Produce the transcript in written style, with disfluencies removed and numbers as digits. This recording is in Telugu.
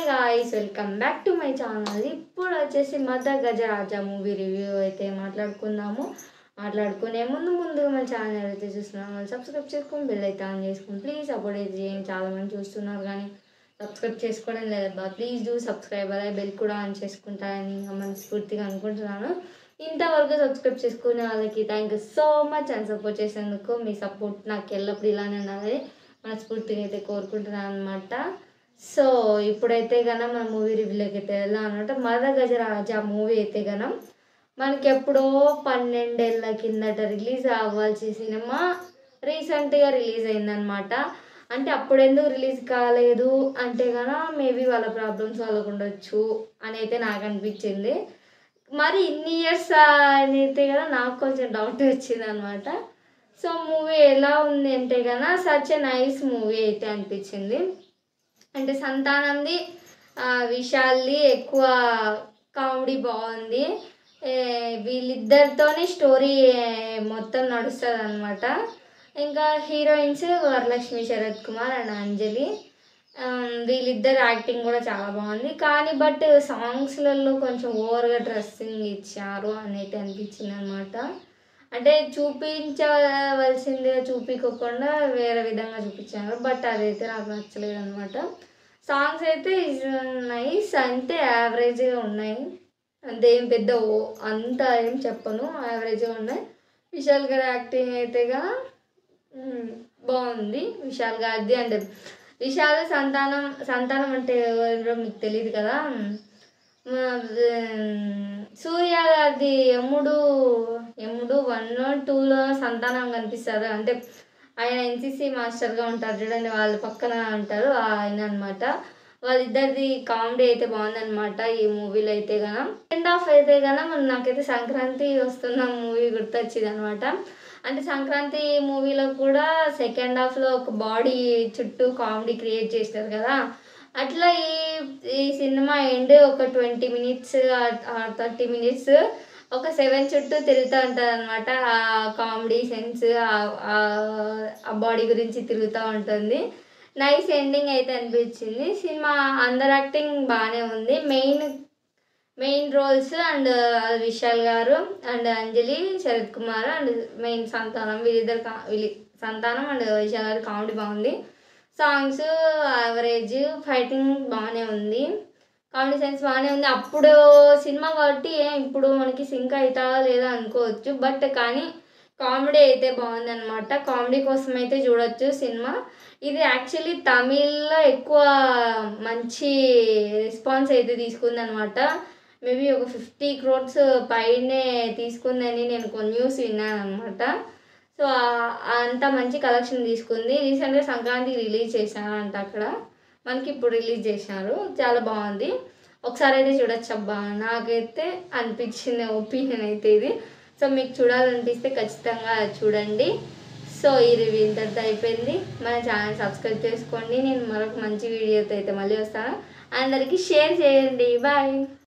Guys welcome back to my channel. ఇప్పుడు వచ్చేసి మదర్ గజరాజా మూవీ రివ్యూ అయితే మాట్లాడుకునే ముందుగా మన ఛానల్ అయితే చూస్తున్నాను, సబ్స్క్రైబ్ చేసుకొని బెల్ అయితే ఆన్ చేసుకొని ప్లీజ్ సపోర్ట్ అయితే చేయండి. చాలామంది చూస్తున్నారు కానీ సబ్స్క్రైబ్ చేసుకోవడం లేదబ్బా, ప్లీజ్ డూ సబ్స్క్రైబ్, అలాగే బెల్ కూడా ఆన్ చేసుకుంటారని మనస్ఫూర్తిగా అనుకుంటున్నాను. ఇంతవరకు సబ్స్క్రైబ్ చేసుకునే వాళ్ళకి thank you so much and support చేసేందుకు. మీ సపోర్ట్ నాకు ఎల్లప్పుడు ఇలానే ఉండాలి మనస్ఫూర్తిగా అయితే కోరుకుంటున్నాను అనమాట. సో ఇప్పుడైతే కన్నా మన మూవీ రివ్యూలోకి అయితే వెళ్దాం అనమాట. మదర్ గజరాజా మూవీ అయితే కన్నా మనకి ఎప్పుడో 12 ఏళ్ళ కిందట రిలీజ్ అవ్వాల్సిన సినిమా రీసెంట్గా రిలీజ్ అయిందనమాట. అంటే అప్పుడు ఎందుకు రిలీజ్ కాలేదు అంటే కన్నా మేబీ వాళ్ళ ప్రాబ్లమ్స్ వాళ్ళకు ఉండొచ్చు అని అయితే నాకు అనిపించింది. మరి ఇన్ని ఇయర్స్ అని అయితే కదా నాకు కొంచెం డౌట్ వచ్చింది అనమాట. సో మూవీ ఎలా ఉంది అంటే కన్నా సచ్ ఎ నైస్ మూవీ అయితే అనిపించింది. అంటే సంతానంది విశాల్ది ఎక్కువ కామెడీ బాగుంది. వీళ్ళిద్దరితోనే స్టోరీ మొత్తం నడుస్తుంది అనమాట. ఇంకా హీరోయిన్స్ వరలక్ష్మి, శరత్ కుమార్ అండ్ అంజలి, వీళ్ళిద్దరు యాక్టింగ్ కూడా చాలా బాగుంది. కానీ బట్ సాంగ్స్లలో కొంచెం ఓవర్గా డ్రెస్సింగ్ ఇచ్చారు అని అయితే అనిపించింది అనమాట. అంటే చూపించవలసిందిగా చూపించకుండా వేరే విధంగా చూపించారు, బట్ అదైతే నాకు నచ్చలేదు అనమాట. సాంగ్స్ అయితే ఇస్ నైస్, అంతే యావరేజ్గా ఉన్నాయి, అంతేం పెద్ద అంత ఏం చెప్పను, యావరేజ్గా ఉన్నాయి. విశాల్ గారి యాక్టింగ్ అయితేగా బాగుంది. విశాల్ గారిది అంటే విశాల్ సంతానం అంటే ఎవరో మీకు తెలియదు కదా, సూర్య గారిది ఎముడు 1, 2లో సంతానం కనిపిస్తారు. అంటే ఆయన ఎన్సీసీ మాస్టర్గా ఉంటారు చూడండి, వాళ్ళ పక్కన ఉంటారు ఆయన అనమాట. వాళ్ళిద్దరిది కామెడీ అయితే బాగుందనమాట ఈ మూవీలో అయితే కన. సెకండ్ హాఫ్ అయితే కన నాకైతే సంక్రాంతి వస్తున్న మూవీ గుర్తొచ్చింది అనమాట. అంటే సంక్రాంతి మూవీలో కూడా సెకండ్ హాఫ్లో ఒక బాడీ చుట్టూ కామెడీ క్రియేట్ చేస్తారు కదా, అట్లా ఈ సినిమా ఎండ్ ఒక 20 మినిట్స్ 30 మినిట్స్ ఒక 7 చుట్టూ తిరుగుతూ ఉంటుంది అనమాట. ఆ కామెడీ సెన్స్ ఆ బాడీ గురించి తిరుగుతూ ఉంటుంది. నైస్ ఎండింగ్ అయితే అనిపించింది. సినిమా అందరు యాక్టింగ్ బాగానే ఉంది. మెయిన్ రోల్స్ అండ్ విశాల్ గారు and Anjali, Sarath Kumar and main Santhanam, Santhanam and Vishal గారు కామెడీ బాగుంది. సాంగ్స్ యావరేజ్, ఫైటింగ్ బాగానే ఉంది, కామెడీ సెన్స్ బాగానే ఉంది. అప్పుడు సినిమా కాబట్టి ఇప్పుడు మనకి సింక్ అవుతా లేదా అనుకోవచ్చు, బట్ కానీ కామెడీ అయితే బాగుందన్నమాట. కామెడీ కోసం అయితే చూడొచ్చు సినిమా. ఇది యాక్చువల్లీ తమిళ్లో ఎక్కువ మంచి రెస్పాన్స్ అయితే తీసుకుందనమాట. మేబీ ఒక 50 crores పైనే తీసుకుందని నేను కొన్ని న్యూస్ విన్నాను అనమాట. సో అంత మంచి కలెక్షన్ తీసుకుంది. రీసెంట్గా సంక్రాంతికి రిలీజ్ చేశారంట, అక్కడ మనకి ఇప్పుడు రిలీజ్ చేశారు, చాలా బాగుంది. ఒకసారి అయితే చూడొచ్చు అబ్బా, నాకైతే అనిపించింది ఒపీనియన్ అయితే ఇది. సో మీకు చూడాలనిపిస్తే ఖచ్చితంగా చూడండి. సో ఈ రివ్యూ ఇంతటితో అయిపోయింది. మన ఛానల్ సబ్స్క్రైబ్ చేసుకోండి. నేను మరొక మంచి వీడియోతో అయితే మళ్ళీ వస్తాను. అందరికీ షేర్ చేయండి. బాయ్.